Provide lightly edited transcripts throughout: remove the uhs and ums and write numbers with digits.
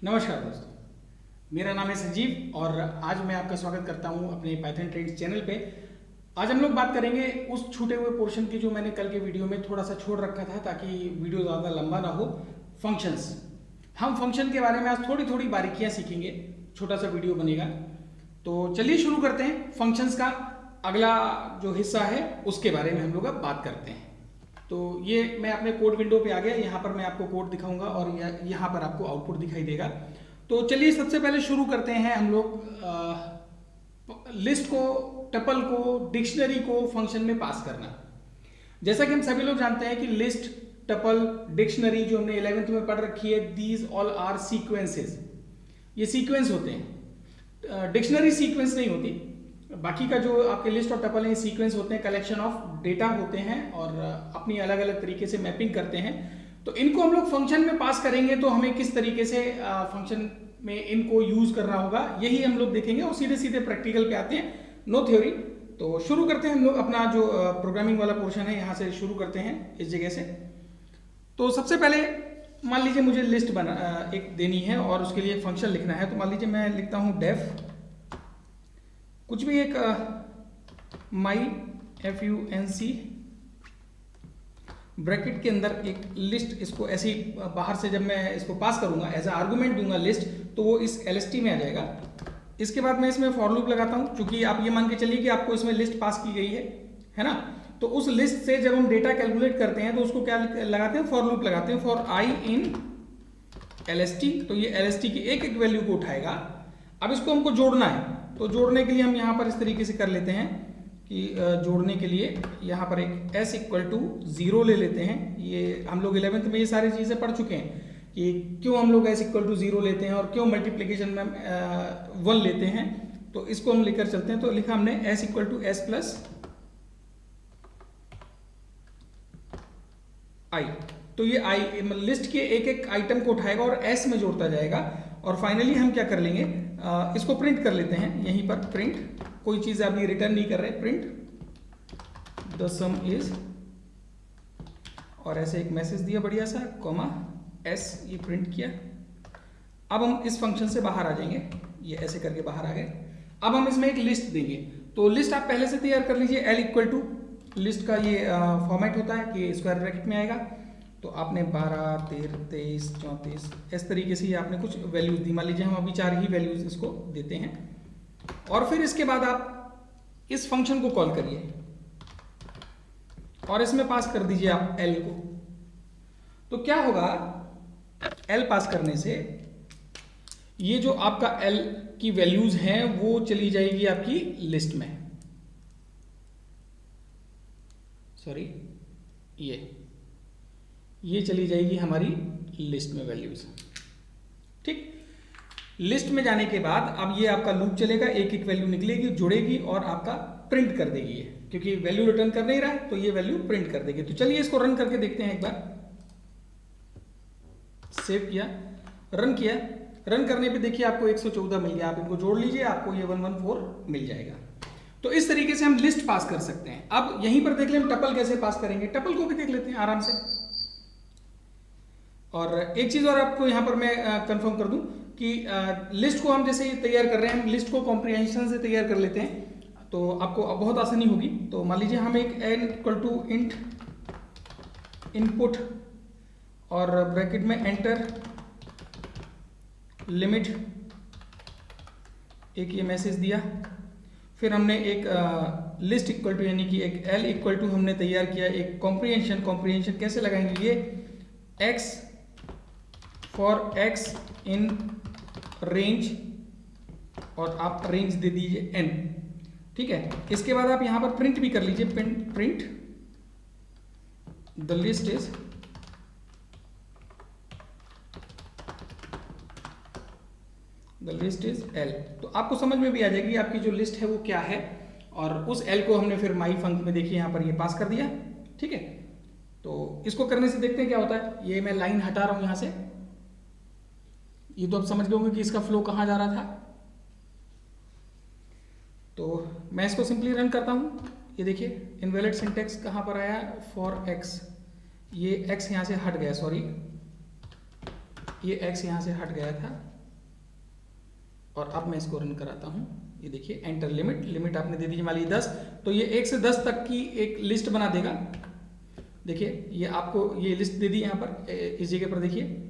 नमस्कार दोस्तों, मेरा नाम है संजीव और आज मैं आपका स्वागत करता हूं अपने पाइथन ट्रेंड्स चैनल पे। आज हम लोग बात करेंगे उस छूटे हुए पोर्शन की जो मैंने कल के वीडियो में थोड़ा सा छोड़ रखा था ताकि वीडियो ज़्यादा लंबा ना हो। फंक्शंस, हम फंक्शन के बारे में आज थोड़ी थोड़ी बारीकियां सीखेंगे, छोटा सा वीडियो बनेगा। तो चलिए शुरू करते हैं। फंक्शंस का अगला जो हिस्सा है उसके बारे में हम लोग अब बात करते हैं। तो ये मैं अपने कोड विंडो पे आ गया। यहाँ पर मैं आपको कोड दिखाऊंगा और यहाँ पर आपको आउटपुट दिखाई देगा। तो चलिए सबसे पहले शुरू करते हैं हम लोग लिस्ट को, टपल को, डिक्शनरी को फंक्शन में पास करना। जैसा कि हम सभी लोग जानते हैं कि लिस्ट, टपल, डिक्शनरी जो हमने 11th में पढ़ रखी है, दीज ऑल आर सीक्वेंसेस। ये सीक्वेंस होते हैं, डिक्शनरी सीक्वेंस नहीं होती। बाकी का जो आपके लिस्ट और टपल है सीक्वेंस होते हैं, कलेक्शन ऑफ डेटा होते हैं और अपनी अलग अलग तरीके से मैपिंग करते हैं। तो इनको हम लोग फंक्शन में पास करेंगे तो हमें किस तरीके से फंक्शन में इनको यूज करना होगा यही हम लोग देखेंगे और सीधे सीधे प्रैक्टिकल पे आते हैं, नो थ्योरी। तो शुरू करते हैं हम लोग अपना जो प्रोग्रामिंग वाला पोर्शन है, यहाँ से शुरू करते हैं इस जगह से। तो सबसे पहले मान लीजिए मुझे लिस्ट बना एक देनी है और उसके लिए फंक्शन लिखना है। तो मान लीजिए मैं लिखता हूँ डेफ कुछ भी एक माई FUNC ब्रैकेट के अंदर एक लिस्ट, इसको ऐसे ही बाहर से जब मैं इसको पास करूंगा एज ए आर्गुमेंट दूंगा लिस्ट, तो वो इस LST में आ जाएगा। इसके बाद मैं इसमें फॉर लूप लगाता हूं, क्योंकि आप ये मान के चलिए कि आपको इसमें लिस्ट पास की गई है ना। तो उस लिस्ट से जब हम डेटा कैलकुलेट करते हैं तो उसको क्या लगाते हैं, फॉर लूप लगाते हैं, फॉर I इन LST। तो ये LST की एक एक वैल्यू को उठाएगा। अब इसको हमको जोड़ना है, तो जोड़ने के लिए हम यहाँ पर इस तरीके से कर लेते हैं कि जोड़ने के लिए यहाँ पर एक s इक्वल टू 0 ले लेते हैं। ये हम लोग 11th में ये सारी चीज़ें पढ़ चुके हैं कि क्यों हम लोग s इक्वल टू 0 लेते हैं और क्यों मल्टीप्लिकेशन में 1 लेते हैं। तो इसको हम लेकर चलते हैं। तो लिखा हमने s equal to s plus i। तो ये लिस्ट के एक एक आइटम को उठाएगा और s में जोड़ता जाएगा। और फाइनली हम क्या कर लेंगे, इसको प्रिंट कर लेते हैं यहीं पर। प्रिंट, कोई चीज अभी रिटर्न नहीं कर रहे, प्रिंट द सम इज, और ऐसे एक मैसेज दिया बढ़िया सा, कॉमा s, ये प्रिंट किया। अब हम इस फंक्शन से बाहर आ जाएंगे, ये ऐसे करके बाहर आ गए। अब हम इसमें एक लिस्ट देंगे। तो लिस्ट आप पहले से तैयार कर लीजिए। l इक्वल टू लिस्ट का ये फॉर्मेट होता है कि स्क्वायर ब्रैकेट में आएगा। तो आपने 12, 13, 23, 34 इस तरीके से आपने कुछ वैल्यूज दी। मान लीजिए हम अभी 4 ही वैल्यूज इसको देते हैं। और फिर इसके बाद आप इस फंक्शन को कॉल करिए और इसमें पास कर दीजिए आप l को। तो क्या होगा, l पास करने से ये जो आपका l की वैल्यूज हैं वो चली जाएगी आपकी लिस्ट में। सॉरी, ये चली जाएगी हमारी लिस्ट में वैल्यूज। ठीक, लिस्ट में जाने के बाद अब ये आपका लूप चलेगा, एक एक वैल्यू निकलेगी, जुड़ेगी और आपका प्रिंट कर देगी ये, क्योंकि वैल्यू रिटर्न कर नहीं रहा है तो ये वैल्यू प्रिंट कर देगी। तो चलिए इसको रन करके देखते हैं एक बार। सेव किया, रन किया। रन करने पे देखिए आपको 114 मिल गया। आप इनको जोड़ लीजिए, आपको ये 114 मिल जाएगा। तो इस तरीके से हम लिस्ट पास कर सकते हैं। अब यहीं पर देख लें हम टपल कैसे पास करेंगे। टपल को भी देख लेते हैं आराम से। और एक चीज और आपको यहां पर मैं कंफर्म कर दूं कि लिस्ट को हम जैसे तैयार कर रहे हैं, हम लिस्ट को कॉम्प्रिहेंशन से तैयार कर लेते हैं तो आपको अब बहुत आसानी होगी। तो मान लीजिए हम एक n equal to int input और ब्रैकेट में एंटर लिमिट, एक ये मैसेज दिया। फिर हमने एक लिस्ट इक्वल टू यानी कि एक l इक्वल टू हमने तैयार किया एक कॉम्प्रिहेंशन कैसे लगाएंगे, ये x for x in range, और आप रेंज दे दीजिए n। ठीक है, इसके बाद आप यहां पर प्रिंट भी कर लीजिए, print the list is l। तो आपको समझ में भी आ जाएगी आपकी जो लिस्ट है वो क्या है। और उस l को हमने फिर माई फंक्शन में देखिए यहां पर ये पास कर दिया। ठीक है, तो इसको करने से देखते हैं क्या होता है। ये मैं लाइन हटा रहा हूं यहां से। ये तो आप समझ गए होंगे कि इसका फ्लो कहां जा रहा था। तो मैं इसको सिंपली रन करता हूं। ये देखिए इनवैलिड सिंटेक्स कहां पर आया, फॉर x, ये x यहां से हट गया, सॉरी ये x यहाँ से हट गया था और अब मैं इसको रन कराता हूँ। ये देखिए एंटर लिमिट आपने दे दी मान ली 10, तो ये 1 से 10 तक की एक लिस्ट बना देगा। देखिए ये आपको ये लिस्ट दे दी यहाँ पर, इस जगह पर देखिए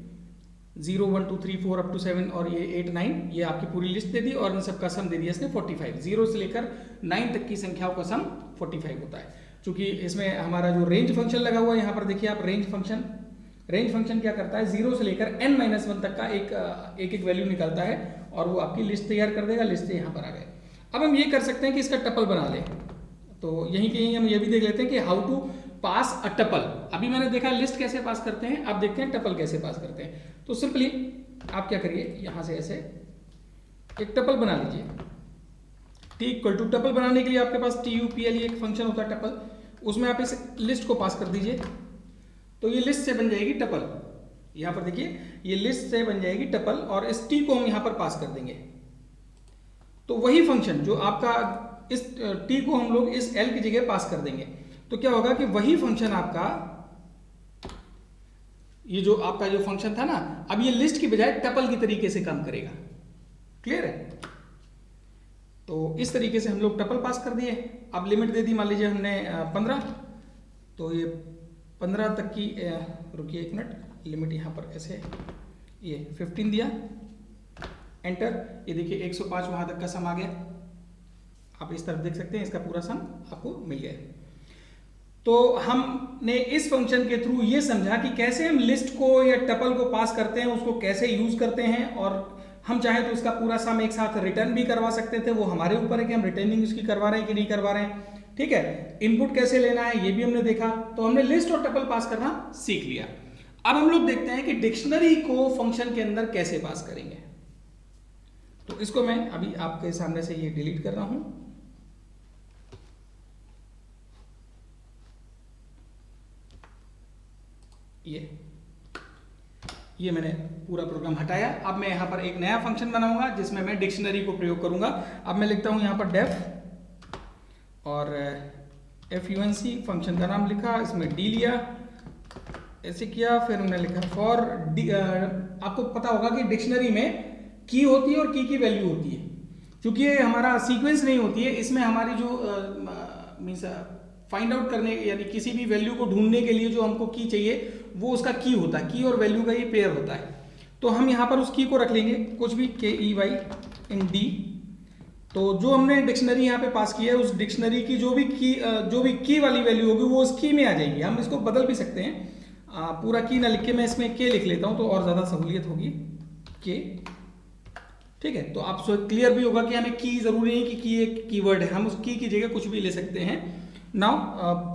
0 1 2 3 4 अप टू 7 और ये 8 9, ये आपकी पूरी लिस्ट दे दी और इन सबका सम दे दिया इसने 45। 0 से लेकर 9 तक की संख्याओं का सम 45 होता है। चूंकि इसमें हमारा जो रेंज फंक्शन लगा हुआ है यहाँ पर देखिए आप, रेंज फंक्शन क्या करता है 0 से लेकर n-1 तक का एक वैल्यू निकालता है और वो आपकी लिस्ट तैयार कर देगा। लिस्ट यहाँ पर आ गए। अब हम ये कर सकते हैं कि इसका टपल बना लें, तो यहीं कहीं हम ये भी देख लेते हैं कि how to pass a tuple. अभी मैंने देखा लिस्ट कैसे पास करते हैं, अब देखते हैं टपल कैसे पास करते हैं। तो सिंपली आप क्या करिए, यहां से ऐसे एक टपल बना लीजिए। t इक्वल टू टपल बनाने के लिए आपके पास TUPL एक फंक्शन होता है टपल, उसमें आप इस लिस्ट को पास कर दीजिए तो ये लिस्ट से बन जाएगी टपल। यहां पर देखिए ये लिस्ट से बन जाएगी टपल और इस t को हम यहां पर पास कर देंगे। तो वही फंक्शन जो आपका इस t को हम लोग इस l की जगह पास कर देंगे तो क्या होगा कि वही फंक्शन आपका, ये जो आपका जो फंक्शन था ना, अब ये लिस्ट की बजाय टपल की तरीके से काम करेगा। क्लियर है? तो इस तरीके से हम लोग टपल पास कर दिए। अब लिमिट दे दी मान लीजिए हमने 15, तो ये 15 तक की, रुकिए एक मिनट, लिमिट यहाँ पर ऐसे ये 15 दिया, एंटर। ये देखिए 105 वहां तक का सम आ गया। आप इस तरफ देख सकते हैं, इसका पूरा सम आपको मिल गया। तो हमने इस फंक्शन के थ्रू ये समझा कि कैसे हम लिस्ट को या टपल को पास करते हैं, उसको कैसे यूज करते हैं, और हम चाहे तो इसका पूरा सम एक साथ रिटर्न भी करवा सकते थे। वो हमारे ऊपर है कि हम रिटर्निंग उसकी करवा रहे हैं कि नहीं करवा रहे हैं। ठीक है, इनपुट कैसे लेना है ये भी हमने देखा। तो हमने लिस्ट और टपल पास करना सीख लिया। अब हम लोग देखते हैं कि डिक्शनरी को फंक्शन के अंदर कैसे पास करेंगे। तो इसको मैं अभी आपके सामने से ये डिलीट कर रहा हूं। ये मैंने पूरा प्रोग्राम हटाया। अब मैं यहां पर एक नया फंक्शन बनाऊंगा जिसमें मैं डिक्शनरी को प्रयोग करूंगा। अब मैं लिखता हूं यहां पर डेफ और func, फंक्शन का नाम लिखा, इसमें d लिया, ऐसे किया, फिर हमने लिखा फॉर आपको पता होगा कि डिक्शनरी में की होती है और की वैल्यू होती है। क्योंकि ये हमारा सीक्वेंस नहीं होती है, इसमें हमारी जो मीन्स फाइंड आउट करने, यानी किसी भी वैल्यू को ढूंढने के लिए जो हमको की चाहिए वो उसका की होता है। की और वैल्यू का ये पेयर होता है। तो हम यहाँ पर उस की को रख लेंगे कुछ भी, KEY इन D। तो जो हमने डिक्शनरी यहाँ पे पास की है, उस डिक्शनरी की जो भी की वाली वैल्यू होगी वो उस की में आ जाएगी। हम इसको बदल भी सकते हैं, पूरा की ना लिख के मैं इसमें K लिख लेता हूँ तो और ज़्यादा सहूलियत होगी, K। ठीक है, तो आप क्लियर भी होगा कि हमें की जरूरी नहीं कि की एक कीवर्ड है, हम उस की जगह कुछ भी ले सकते हैं। नाउ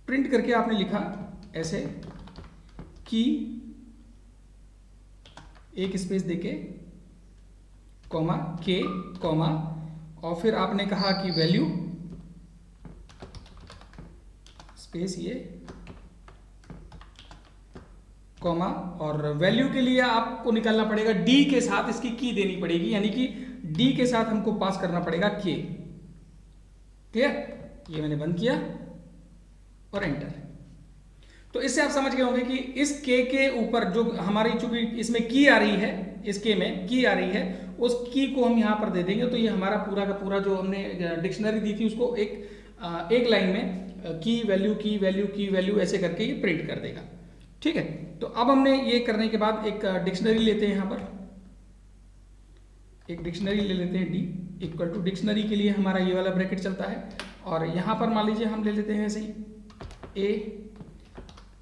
प्रिंट करके आपने लिखा ऐसे की, एक स्पेस देके कॉमा K कॉमा, और फिर आपने कहा कि वैल्यू स्पेस ये कॉमा, और वैल्यू के लिए आपको निकालना पड़ेगा D के साथ इसकी की देनी पड़ेगी, यानी कि D के साथ हमको पास करना पड़ेगा K। क्लियर? ये मैंने बंद किया और एंटर। तो इससे आप समझ गए होंगे कि इस K के ऊपर जो हमारी, चूंकि इसमें की आ रही है, इस K में की आ रही है, उस की को हम यहां पर दे देंगे तो ये हमारा पूरा का पूरा जो हमने डिक्शनरी दी थी उसको एक लाइन में की वैल्यू ऐसे करके ये प्रिंट कर देगा। ठीक है, तो अब हमने ये करने के बाद एक डिक्शनरी लेते हैं, यहां पर एक डिक्शनरी ले लेते हैं D इक्वल टू, डिक्शनरी के लिए हमारा ये वाला ब्रैकेट चलता है, और यहां पर मान लीजिए हम ले लेते हैं ऐसे ही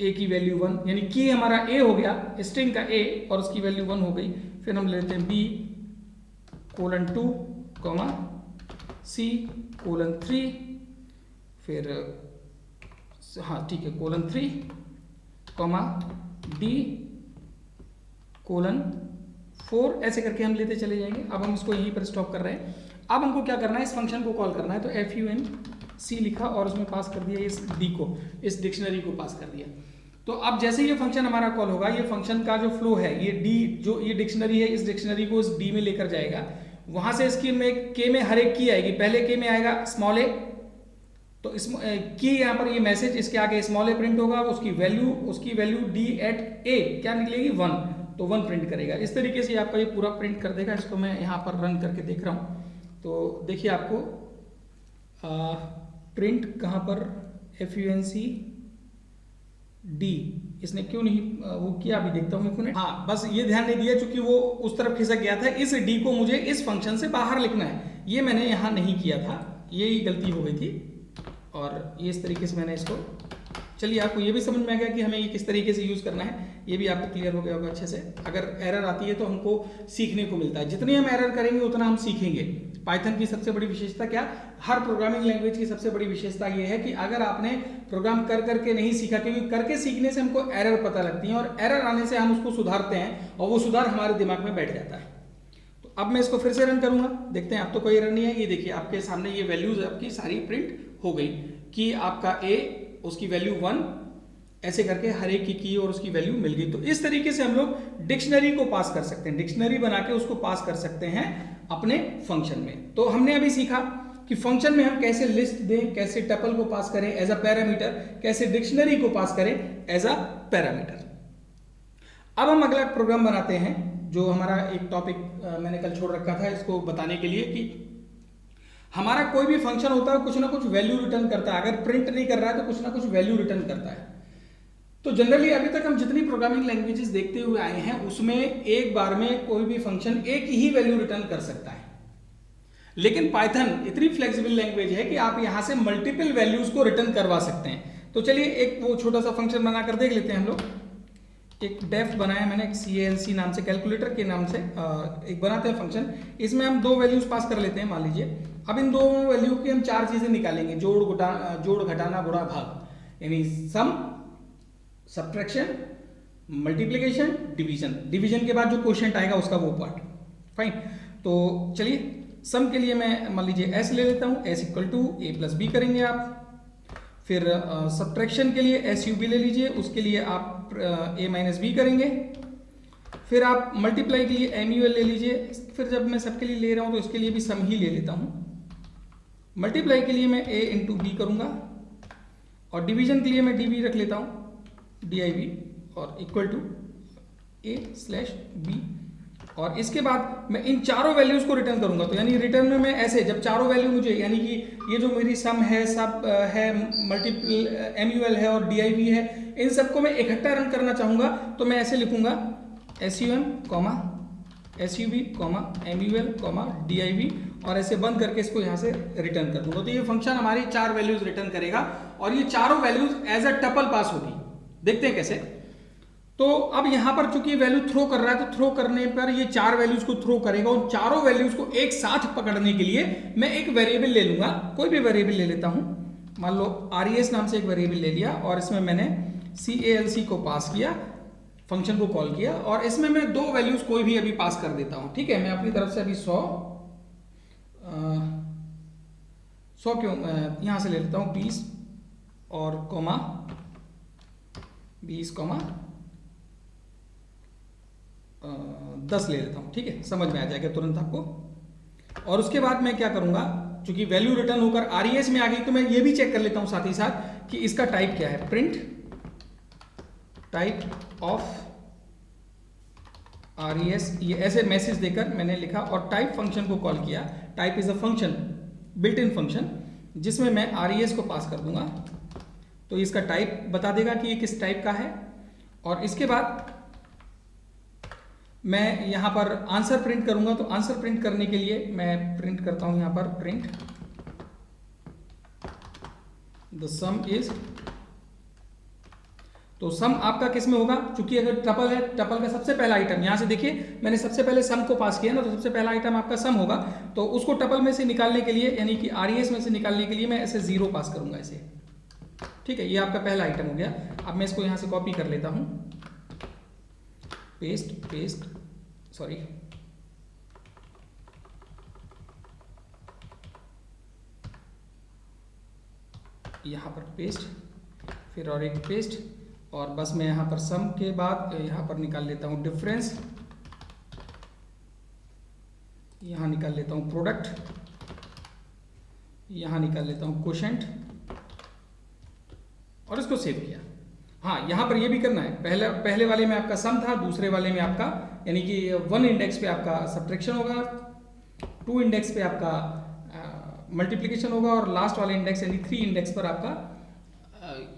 A की वैल्यू 1, यानी की हमारा A हो गया, स्ट्रिंग का A, और उसकी वैल्यू 1 हो गई। फिर हम ले लेते हैं B:2 कॉमा C:3, फिर हाँ ठीक है :3 कॉमा D:4, ऐसे करके हम लेते चले जाएंगे। अब हम इसको यहीं पर स्टॉप कर रहे हैं। अब हमको क्या करना है, इस फंक्शन को कॉल करना है। तो func लिखा और उसमें पास कर दिया इस D को, इस डिक्शनरी को पास कर दिया। तो अब जैसे ये फंक्शन हमारा कॉल होगा, ये फंक्शन का जो फ्लो है, ये D जो ये डिक्शनरी है, इस डिक्शनरी को इस D में लेकर जाएगा। वहां से इसकी में K में हर एक की आएगी। पहले K में आएगा स्मॉल a, तो इस की यहाँ पर ये मैसेज इसके आगे स्मॉल ए प्रिंट होगा, उसकी वैल्यू डी एट ए क्या निकलेगी 1, तो 1 प्रिंट करेगा। इस तरीके से आपका ये पूरा प्रिंट कर देगा। इसको मैं यहाँ पर रन करके देख रहा हूँ, तो देखिए आपको प्रिंट कहाँ पर FUNC D इसने क्यों नहीं वो किया, अभी देखता हूँ 1 मिनट। हाँ, बस ये ध्यान नहीं दिया क्योंकि वो उस तरफ खिसक गया था। इस D को मुझे इस फंक्शन से बाहर लिखना है, ये मैंने यहाँ नहीं किया था, यही गलती हो गई थी। और ये इस तरीके से मैंने इसको, चलिए आपको ये भी समझ में आ गया कि हमें ये किस तरीके से यूज़ करना है, ये भी आपको क्लियर हो गया होगा अच्छे से। अगर एरर आती है तो हमको सीखने को मिलता है, जितनी हम एरर करेंगे उतना हम सीखेंगे। पाइथन की सबसे बड़ी विशेषता क्या, हर प्रोग्रामिंग लैंग्वेज की सबसे बड़ी विशेषता ये है कि अगर आपने प्रोग्राम कर करके नहीं सीखा, क्योंकि करके सीखने से हमको एरर पता लगती है और एरर आने से हम उसको सुधारते हैं और वो सुधार हमारे दिमाग में बैठ जाता है। तो अब मैं इसको फिर से रन करूंगा, देखते हैं। अब तो कोई एरर नहीं है, ये देखिए आपके सामने ये वैल्यूज आपकी सारी प्रिंट हो गई कि आपका A उसकी वैल्यू 1, ऐसे करके हर एक की और उसकी वैल्यू मिल गई। तो इस तरीके से हम लोग डिक्शनरी को पास कर सकते हैं, डिक्शनरी बना के उसको पास कर सकते हैं अपने फंक्शन में। तो हमने अभी सीखा कि फंक्शन में हम कैसे लिस्ट दें, कैसे टपल को पास करें एज अ पैरामीटर, कैसे डिक्शनरी को पास करें एज अ पैरामीटर। अब हम अगला प्रोग्राम बनाते हैं, जो हमारा एक टॉपिक मैंने कल छोड़ रखा था इसको बताने के लिए, कि हमारा कोई भी फंक्शन होता है कुछ ना कुछ वैल्यू रिटर्न करता है। अगर प्रिंट नहीं कर रहा है तो कुछ ना कुछ वैल्यू रिटर्न करता है। तो जनरली अभी तक हम जितनी प्रोग्रामिंग लैंग्वेजेस देखते हुए आए हैं उसमें एक बार में कोई भी फंक्शन एक ही वैल्यू रिटर्न कर सकता है। लेकिन पाइथन इतनी फ्लेक्सिबल लैंग्वेज है कि आप यहां से मल्टीपल वैल्यूज को रिटर्न करवा सकते हैं। तो चलिए एक वो छोटा सा फंक्शन बनाकर देख लेते हैं हम लोग। एक डेफ बनाया मैंने, एक CALC नाम से, कैलकुलेटर के नाम से एक बनाते हैं फंक्शन। इसमें हम 2 वैल्यूज पास कर लेते हैं, मान लीजिए। अब इन 2 वैल्यू की हम 4 चीजें निकालेंगे, जोड़ घटाना गुणा भाग, यानी सम, सब्ट्रैक्शन, मल्टीप्लिकेशन, डिवीजन। डिवीजन के बाद जो क्वोशिएंट आएगा उसका वो पार्ट। फाइन, तो चलिए सम के लिए मैं मान लीजिए S ले लेता हूँ, S equal to A plus B करेंगे आप। फिर सब्ट्रैक्शन के लिए SUB ले लीजिए, उसके लिए आप A माइनस B करेंगे। फिर आप मल्टीप्लाई के लिए MUL ले लीजिए। फिर जब मैं सबके लिए ले रहा हूँ तो इसके लिए भी सम ही ले लेता हूँ। मल्टीप्लाई के लिए मैं A इंटू B करूँगा और डिवीजन के लिए मैं DB रख लेता हूँ, DIV, और इक्वल टू A/B। और इसके बाद मैं इन चारों वैल्यूज को रिटर्न करूंगा। तो यानी रिटर्न में मैं ऐसे, जब चारों वैल्यू मुझे, यानी कि ये जो मेरी सम है, सब है, मल्टीपल MUL है और DIV है, इन सबको मैं इकट्ठा रन करना चाहूंगा तो मैं ऐसे लिखूंगा SUM, SUB, MUL, DIV, और ऐसे बंद करके इसको यहाँ से रिटर्न कर दूंगा। तो ये फंक्शन हमारी 4 वैल्यूज रिटर्न करेगा और ये चारों वैल्यूज एज अ टपल पास होगी। देखते हैं कैसे। तो अब यहां पर चूंकि वैल्यू थ्रो कर रहा है तो थ्रो करने पर ये 4 वैल्यूज को थ्रो करेगा और चारों वैल्यूज को एक साथ पकड़ने के लिए मैं एक वेरिएबल ले लूंगा। कोई भी वेरिएबल ले लेता हूं, मान लो RES नाम से एक वेरिएबल ले लिया और इसमें मैंने CALC को पास किया, फंक्शन को कॉल किया, और इसमें मैं 2 वैल्यूज कोई भी अभी पास कर देता हूं। ठीक है, मैं अपनी तरफ से अभी 100 क्यों यहां से ले लेता हूं 20 और 20, 10 ले लेता हूं। ठीक है, समझ में आ जाएगा तुरंत आपको। और उसके बाद मैं क्या करूंगा, चूंकि वैल्यू रिटर्न होकर RES में आ गई तो मैं ये भी चेक कर लेता हूं साथ ही साथ कि इसका टाइप क्या है। प्रिंट टाइप ऑफ RES, ये ऐसे मैसेज देकर मैंने लिखा और टाइप फंक्शन को कॉल किया। Type is a function, built in function, जिसमें मैं RES को पास कर दूंगा तो इसका टाइप बता देगा कि ये किस टाइप का है। और इसके बाद मैं यहां पर आंसर प्रिंट करूंगा। तो आंसर प्रिंट करने के लिए मैं प्रिंट करता हूं यहां पर प्रिंट द सम इज। तो सम आपका किस में होगा, क्योंकि अगर टपल है, टपल का सबसे पहला आइटम, यहां से देखिए मैंने सबसे पहले सम को पास किया ना, तो सबसे पहला आइटम आपका सम होगा। तो उसको टपल में से निकालने के लिए, यानी कि RES में से निकालने के लिए मैं ऐसे 0 पास करूंगा ऐसे। ठीक है, ये आपका पहला आइटम हो गया। अब मैं इसको यहां से कॉपी कर लेता हूं, पेस्ट, सॉरी, यहां पर पेस्ट, फिर और एक पेस्ट, और बस मैं यहां पर सम के बाद यहां पर निकाल लेता हूं डिफरेंस, यहां निकाल लेता हूं प्रोडक्ट, यहां निकाल लेता हूं क्वोशेंट, और इसको सेव किया। हाँ, यहाँ पर ये भी करना है, पहले वाले में आपका सम था, दूसरे वाले में आपका यानी कि 1 इंडेक्स पे आपका सब्ट्रैक्शन होगा, 2 इंडेक्स पे आपका मल्टीप्लिकेशन होगा और लास्ट वाले इंडेक्स यानी 3 इंडेक्स पर आपका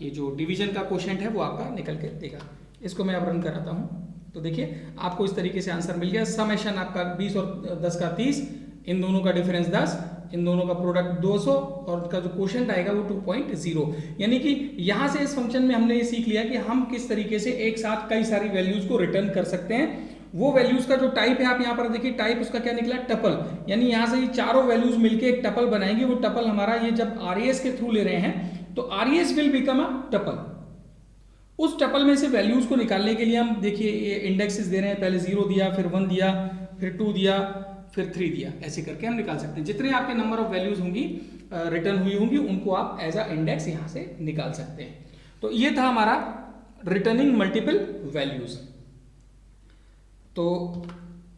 ये जो डिवीजन का क्वोशिएंट है वो आपका निकल के देगा। इसको मैं अब रन कराता हूँ तो देखिए आपको इस तरीके से आंसर मिल गया। समेशन आपका 20 और 10 का 30, इन दोनों का डिफरेंस 10, इन दोनों का प्रोडक्ट 200 और उसका जो क्वोशिएंट आएगा वो 2.0। यानी कि यहाँ से इस फंक्शन में हमने ये सीख लिया कि हम किस तरीके से एक साथ कई सारी वैल्यूज को रिटर्न कर सकते हैं। वो वैल्यूज का जो टाइप है आप यहाँ पर देखिए, टाइप उसका क्या निकला, टपल। यानी यहाँ से ये चारों वैल्यूज मिलके एक टपल बनाएंगे। वो टपल हमारा ये जब आरएएस के थ्रू ले रहे हैं तो RAS will become a tuple. उस टपल में से वैल्यूज को निकालने के लिए हम देखिए ये इंडेक्सेस दे रहे हैं, पहले 0 दिया, फिर 1 दिया, फिर 2 दिया, फिर 3 दिया, ऐसे करके हम निकाल सकते हैं। जितने आपके नंबर ऑफ वैल्यूज होंगी रिटर्न हुई होंगी उनको आप एज अ इंडेक्स यहाँ से निकाल सकते हैं। तो ये था हमारा रिटर्निंग मल्टीपल वैल्यूज। तो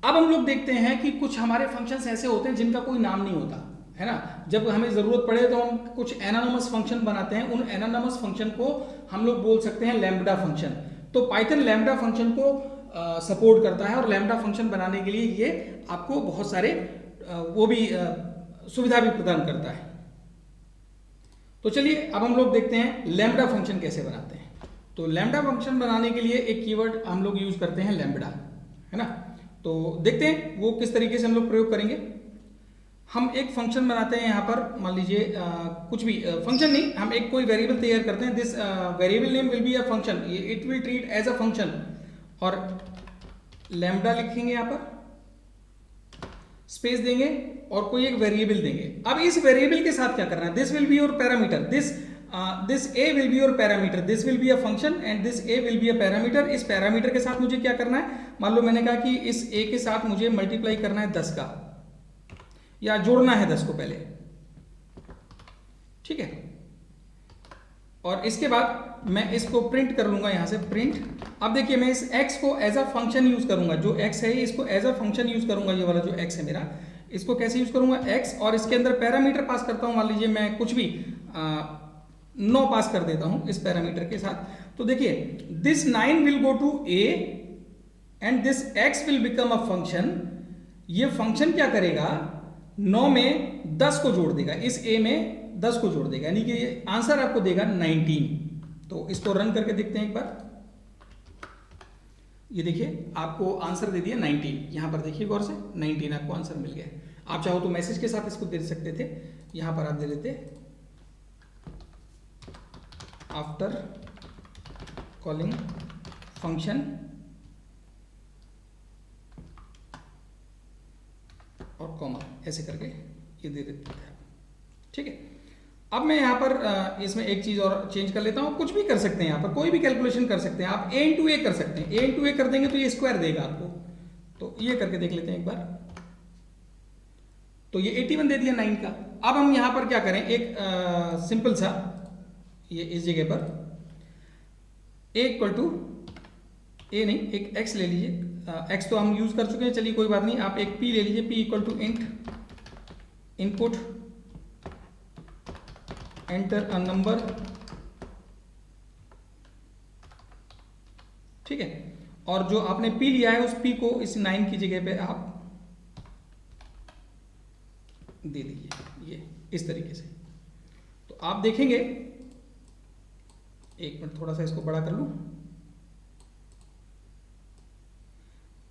अब हम लोग देखते हैं कि कुछ हमारे फंक्शंस ऐसे होते हैं जिनका कोई नाम नहीं होता है ना। जब हमें जरूरत पड़े तो हम कुछ एनानोमस फंक्शन बनाते हैं। उन एनानोमस फंक्शन को हम लोग बोल सकते हैं लैम्ब्डा फंक्शन। तो पाइथन लैम्ब्डा फंक्शन को सपोर्ट करता है और लैम्ब्डा फंक्शन बनाने के लिए ये आपको बहुत सारे वो भी सुविधा भी प्रदान करता है। तो चलिए अब हम लोग देखते हैं लैम्ब्डा फंक्शन कैसे बनाते हैं। तो लैम्ब्डा फंक्शन बनाने के लिए एक कीवर्ड हम लोग यूज करते हैं लैम्ब्डा, है ना। तो देखते हैं वो किस तरीके से हम लोग प्रयोग करेंगे। हम एक फंक्शन बनाते हैं यहाँ पर, मान लीजिए कुछ भी फंक्शन नहीं, हम एक कोई वेरिएबल तैयार करते हैं। This variable name will be a function, it will treat as a function और लैम्ब्डा लिखेंगे यहाँ पर, स्पेस देंगे और कोई एक वेरिएबल देंगे। अब इस वेरिएबल के साथ क्या करना है, this will be your parameter, this A will be your parameter, this will be a function and this A will be a parameter. इस पैरामीटर के साथ मुझे क्या करना है, मान लो मैंने कहा कि इस ए के साथ मुझे मल्टीप्लाई करना है 10 का, या जोड़ना है 10 को पहले, ठीक है। और इसके बाद मैं इसको प्रिंट कर लूंगा यहां से, प्रिंट। अब देखिए मैं इस x को एज अ फंक्शन यूज करूंगा, जो x है इसको एज अ फंक्शन यूज करूंगा। ये वाला जो x है मेरा, इसको कैसे यूज करूंगा, x, और इसके अंदर पैरामीटर पास करता हूं। मान लीजिए मैं कुछ भी 9 पास कर देता हूं इस पैरामीटर के साथ। तो देखिए this 9 will go to a and this x will become a function. ये फंक्शन क्या करेगा, 9 में 10 को जोड़ देगा, इस a में 10 को जोड़ देगा, यानी कि ये आंसर आपको देगा 19। तो इसको रन करके देखते हैं एक बार। ये देखिए आपको आंसर दे दिया 19। यहां पर देखिए गौर से 19 आपको आंसर मिल गया। आप चाहो तो मैसेज के साथ इसको दे सकते थे, यहां पर आप दे देते आफ्टर कॉलिंग फंक्शन और कॉमा, ऐसे करके ये दे देते थे, ठीक है। अब मैं यहाँ पर इसमें एक चीज और चेंज कर लेता हूँ। कुछ भी कर सकते हैं, यहाँ पर कोई भी कैलकुलेशन कर सकते हैं आप। a इंटू ए कर सकते हैं, a इंटू ए कर देंगे तो ये स्क्वायर देगा आपको। तो ये करके देख लेते हैं एक बार। तो ये 81 दे दिया 9 का। अब हम यहाँ पर क्या करें, एक सिंपल सा, ये इस जगह पर a इक्वल टू ए नहीं, एक x ले लीजिए। x तो हम यूज कर चुके हैं, चलिए कोई बात नहीं। आप एक p ले लीजिए, p equal to int input enter a number, ठीक है। और जो आपने p लिया है उस p को इस 9 की जगह पे आप दे दीजिए, ये इस तरीके से। तो आप देखेंगे, एक मिनट थोड़ा सा इसको बड़ा कर लूं।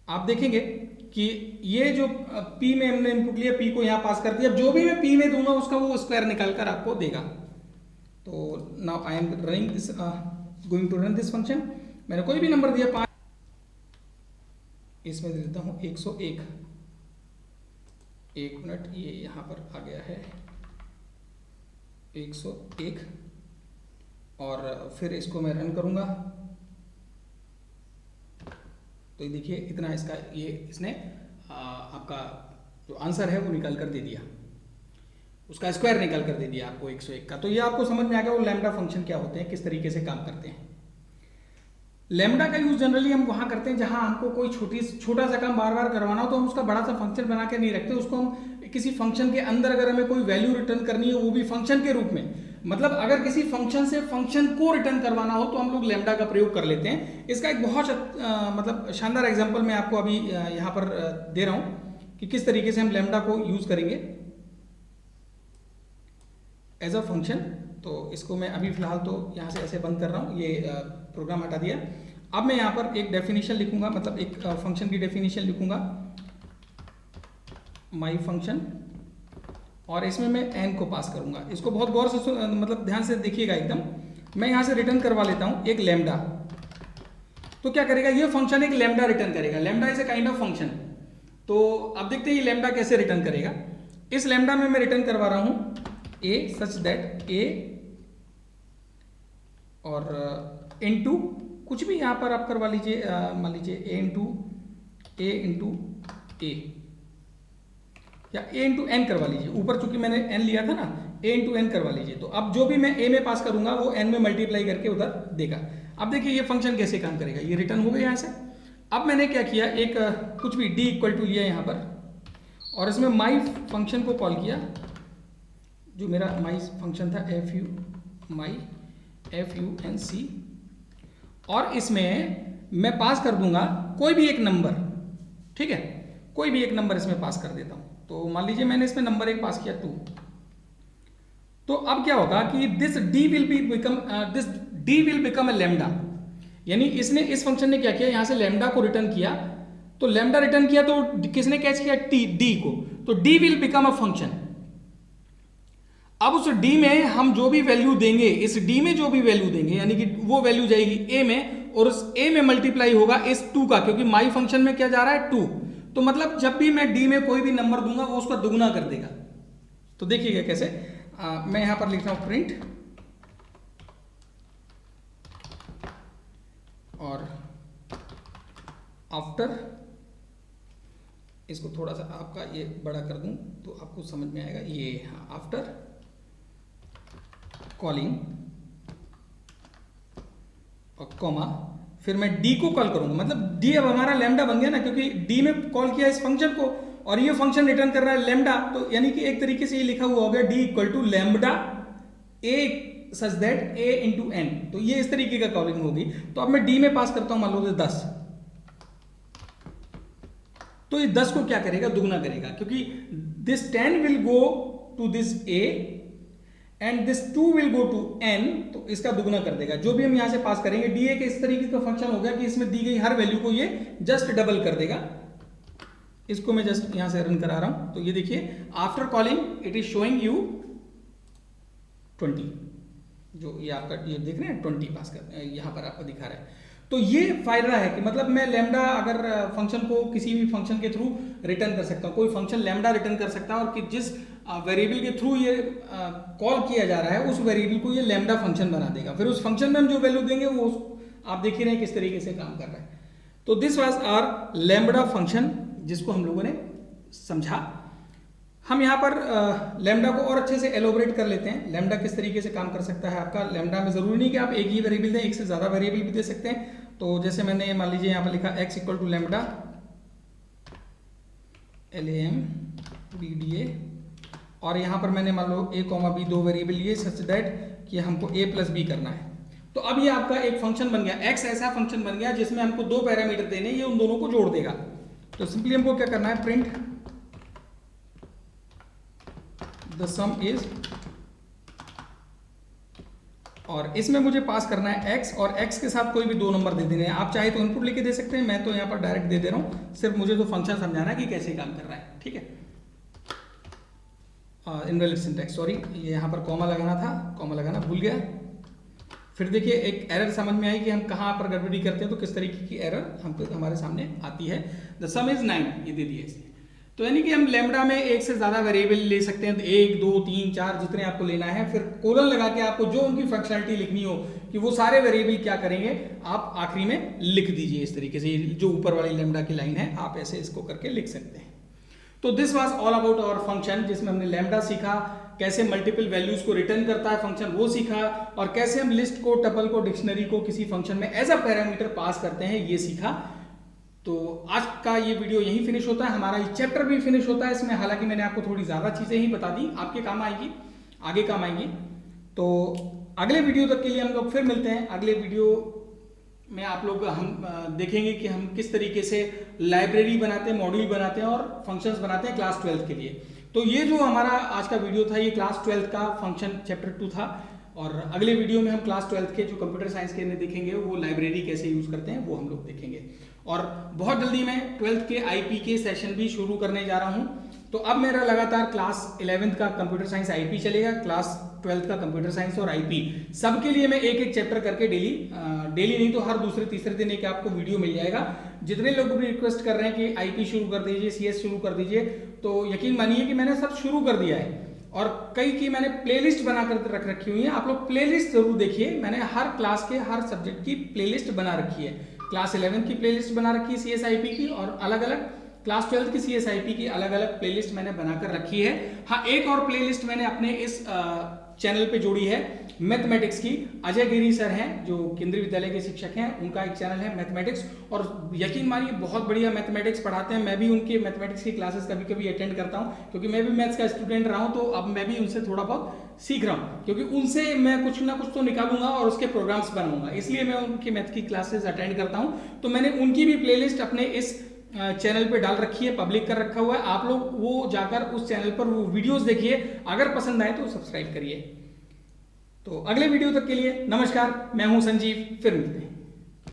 आप देखेंगे कि ये जो p में हमने इनपुट लिया, p को यहां पास कर दिया। जो भी मैं p में दूंगा उसका वो स्क्वायर निकाल कर आपको देगा। तो now I am running this, going to run this function. मैंने कोई भी नंबर दिया 5, इसमें दे देता हूं 101। एक मिनट, ये यहां पर आ गया है 101 और फिर इसको मैं रन करूंगा। तो ये देखिए इतना इसका, ये इसने आपका जो आंसर है वो निकाल कर दे दिया, उसका स्क्वायर निकाल कर दे दिया आपको 101 का। तो ये आपको समझ में आ गया वो लैम्ब्डा फंक्शन क्या होते हैं, किस तरीके से काम करते हैं। लैम्ब्डा का यूज जनरली हम वहां करते हैं जहां हमको कोई छोटा सा काम बार बार करवाना हो, तो हम उसका बड़ा सा फंक्शन बना के नहीं रखते। उसको हम किसी फंक्शन के अंदर अगर हमें कोई वैल्यू रिटर्न करनी है वो भी फंक्शन के रूप में, मतलब अगर किसी फंक्शन से फंक्शन को रिटर्न करवाना हो तो हम लोग लैम्डा का प्रयोग कर लेते हैं। इसका एक बहुत मतलब शानदार एग्जांपल मैं आपको अभी यहाँ पर दे रहा हूँ कि किस तरीके से हम लैम्डा को यूज करेंगे एज अ फंक्शन। तो इसको मैं अभी फिलहाल तो यहाँ से ऐसे बंद कर रहा हूँ, ये प्रोग्राम हटा दिया। अब मैं यहाँ पर एक डेफिनेशन लिखूंगा, मतलब एक फंक्शन की डेफिनेशन लिखूंगा, माई फंक्शन, और इसमें मैं एन को पास करूंगा। इसको बहुत गौर से मतलब ध्यान से देखिएगा एकदम। मैं यहाँ से रिटर्न करवा लेता हूँ एक लैम्डा। तो क्या करेगा ये फंक्शन, एक लैम्डा रिटर्न करेगा। Lambda is a kind of function. तो अब देखते हैं ये लैम्डा कैसे रिटर्न करेगा। इस लैम्डा में मैं रिटर्न करवा रहा हूँ ए सच दैट ए और इनटू कुछ भी यहाँ पर आप करवा लीजिए, मान लीजिए ए इंटू ए या ए इंटू एन करवा लीजिए। ऊपर चूंकि मैंने एन लिया था ना, ए इंटू एन करवा लीजिए। तो अब जो भी मैं ए में पास करूंगा वो एन में मल्टीप्लाई करके उधर देगा। अब देखिए ये फंक्शन कैसे काम करेगा। ये रिटर्न हो गया यहाँ से। अब मैंने क्या किया, एक कुछ भी डी इक्वल टू लिया यहाँ पर और इसमें माई फंक्शन को कॉल किया, जो मेरा माई फंक्शन था एफ यू एन सी, और इसमें मैं पास कर दूंगा कोई भी एक नंबर। ठीक है, कोई भी एक नंबर इसमें पास कर देता हूं। तो मान लीजिए मैंने इसमें नंबर एक पास किया 2। तो अब क्या होगा कि this D will become a lambda. यानी इसने, इस फंक्शन ने क्या किया, यहां से लैम्डा को रिटर्न किया। तो लैम्डा रिटर्न किया तो किसने कैच किया, डी को। तो D will become a function. अब उस डी में हम जो भी वैल्यू देंगे, इस डी में जो भी वैल्यू देंगे, यानी कि वो वैल्यू जाएगी ए में, और उस ए में मल्टीप्लाई होगा इस 2 का, क्योंकि माई फंक्शन में क्या जा रहा है 2। तो मतलब जब भी मैं डी में कोई भी नंबर दूंगा वो उसका दुगुना कर देगा। तो देखिएगा कैसे। मैं यहां पर लिख रहा हूं प्रिंट और आफ्टर, इसको थोड़ा सा आपका ये बड़ा कर दूं तो आपको समझ में आएगा। ये हाँ, आफ्टर कॉलिंग और कॉमा, फिर मैं डी को कॉल करूंगा। मतलब डी अब हमारा लैम्डा बन गया ना, क्योंकि डी में कॉल किया इस फंक्शन को और ये फंक्शन रिटर्न कर रहा है लैम्डा। तो यानी कि एक तरीके से ये लिखा हुआ हो गया D equal to lambda A such that A into N. तो ये इस तरीके का कॉलिंग होगी। तो अब मैं डी में पास करता हूं, मान लो 10। तो ये 10 को क्या करेगा, दुगना करेगा, क्योंकि this 10 will go to this A and this 2 will go to n। तो इसका दुगना कर देगा जो भी हम यहां से पास करेंगे। डी ए के इस तरीके का फंक्शन हो गया कि इसमें दी गई हर वैल्यू को ये जस्ट डबल कर देगा। इसको मैं जस्ट यहां से रन करा रहा हूं। तो ये देखिए, after calling it is showing you 20। जो ये आपका ये देख रहे हैं 20 पास कर यहां पर आपको दिखा रहा है। तो ये फायदा है कि मतलब मैं लैम्डा अगर फंक्शन को किसी भी फंक्शन के थ्रू रिटर्न कर सकता हूं। कोई फंक्शन लैम्डा रिटर्न कर सकता है और कि जिस वेरिएबल के थ्रू ये कॉल किया जा रहा है उस वेरिएबल को ये लैम्डा फंक्शन बना देगा। फिर उस फंक्शन में हम जो वैल्यू देंगे वो आप देख ही रहे हैं किस तरीके से काम कर रहा है। तो this was our lambda function, जिसको हम लोगों ने समझा। हम यहाँ पर लैम्डा को और अच्छे से एलोबरेट कर लेते हैं। लैम्डा किस तरीके से काम कर सकता है आपका। लैम्डा में जरूरी नहीं कि आप एक ही वेरिएबल दें, एक से ज्यादा वेरिएबल भी दे सकते हैं। तो जैसे मैंने मान लीजिए यहाँ पर लिखा x equal to lambda LAMBDA, और यहाँ पर मैंने मान लो a, b 2 वेरिएबल लिए सच दैट कि हमको a प्लस b करना है। तो अब ये आपका एक फंक्शन बन गया। x ऐसा फंक्शन बन गया जिसमें हमको 2 पैरामीटर देने, ये उन दोनों को जोड़ देगा। तो सिंपली हमको क्या करना है, प्रिंट द सम इज, और इसमें मुझे पास करना है x, और x के साथ कोई भी 2 नंबर दे देने हैं। आप चाहे तो इनपुट लेके दे सकते हैं, मैं तो यहाँ पर डायरेक्ट दे रहा हूँ। सिर्फ मुझे तो फंक्शन समझाना है कि कैसे काम कर रहा है। ठीक है, इनवैलिड सिंटैक्स, सॉरी, ये यहाँ पर कॉमा लगाना था, कॉमा लगाना भूल गया। फिर देखिए एक एरर समझ में आई कि हम कहाँ पर गड़बड़ी करते हैं, तो किस तरीके की एरर हमको हमारे सामने आती है। द सम इज 9, ये दे दिया इसने। तो यानी कि हम लैम्डा में एक से ज्यादा वेरिएबल ले सकते हैं, 1 2 3 4 जितने आपको लेना है। फिर कोलन लगा के आपको जो उनकी फंक्शनलिटी लिखनी हो कि वो सारे वेरिएबल क्या करेंगे, आप आखिरी में लिख दीजिए। इस तरीके से जो ऊपर वाली लैम्डा की लाइन है, आप ऐसे इसको करके लिख सकते हैं। तो this was all about our function, जिसमें हमने लैम्डा सीखा, कैसे मल्टीपल वैल्यूज को रिटर्न करता है फंक्शन वो सीखा, और कैसे हम लिस्ट को, टपल को, डिक्शनरी को किसी फंक्शन में एज अ पैरामीटर पास करते हैं, ये सीखा। तो आज का ये वीडियो यहीं फिनिश होता है, हमारा ये चैप्टर भी फिनिश होता है इसमें। हालांकि मैंने आपको थोड़ी ज़्यादा चीज़ें ही बता दी, आपके काम आएगी, आगे काम आएंगी। तो अगले वीडियो तक के लिए हम लोग फिर मिलते हैं। अगले वीडियो में आप लोग हम देखेंगे कि हम किस तरीके से लाइब्रेरी बनाते हैं, मॉड्यूल बनाते हैं और फंक्शंस बनाते हैं क्लास 12th के लिए। तो ये जो हमारा आज का वीडियो था, ये क्लास 12th का फंक्शन चैप्टर 2 था। और अगले वीडियो में हम क्लास 12th के जो कंप्यूटर साइंस के देखेंगे, वो लाइब्रेरी कैसे यूज करते हैं वो हम लोग देखेंगे। और बहुत जल्दी मैं 12th के आईपी के सेशन भी शुरू करने जा रहा हूं। तो अब मेरा लगातार क्लास 11th का कंप्यूटर साइंस आईपी चलेगा, क्लास 12th का कंप्यूटर साइंस और आईपी सबके लिए मैं एक एक चैप्टर करके डेली नहीं तो हर दूसरे तीसरे दिन एक आपको वीडियो मिल जाएगा। जितने लोग भी रिक्वेस्ट कर रहे हैं कि आईपी शुरू कर दीजिए, सीएस शुरू कर दीजिए, तो यकीन मानिए कि मैंने सब शुरू कर दिया है। और कई की मैंने प्लेलिस्ट बनाकर रख रखी हुई है, आप लोग प्लेलिस्ट जरूर देखिए। मैंने हर क्लास के हर सब्जेक्ट की प्लेलिस्ट बना रखी है। क्लास 11 की प्लेलिस्ट बना रखी है सीएसआईपी की, और अलग अलग क्लास 12 की सीएसआईपी की अलग अलग प्लेलिस्ट मैंने बनाकर रखी है। हाँ, एक और प्लेलिस्ट मैंने अपने इस चैनल पे जोड़ी है मैथमेटिक्स की। अजय गिरी सर हैं जो केंद्रीय विद्यालय के शिक्षक हैं, उनका एक चैनल है मैथमेटिक्स, और यकीन मानिए बहुत बढ़िया मैथमेटिक्स पढ़ाते हैं। मैं भी उनके मैथमेटिक्स की क्लासेस कभी कभी अटेंड करता हूं, क्योंकि मैं भी मैथ्स का स्टूडेंट रहा हूं। तो अब मैं भी उनसे थोड़ा बहुत सीख रहा हूं, क्योंकि उनसे मैं कुछ ना कुछ तो निकालूंगा और उसके प्रोग्राम्स बनाऊंगा, इसलिए मैं उनकी मैथ की क्लासेस अटेंड करता हूँ। तो मैंने उनकी भी प्लेलिस्ट अपने इस चैनल पे डाल रखी है, पब्लिक कर रखा हुआ है। आप लोग वो जाकर उस चैनल पर वो वीडियोस देखिए, अगर पसंद आए तो सब्सक्राइब करिए। तो अगले वीडियो तक के लिए नमस्कार, मैं हूं संजीव, फिर मिलते हैं।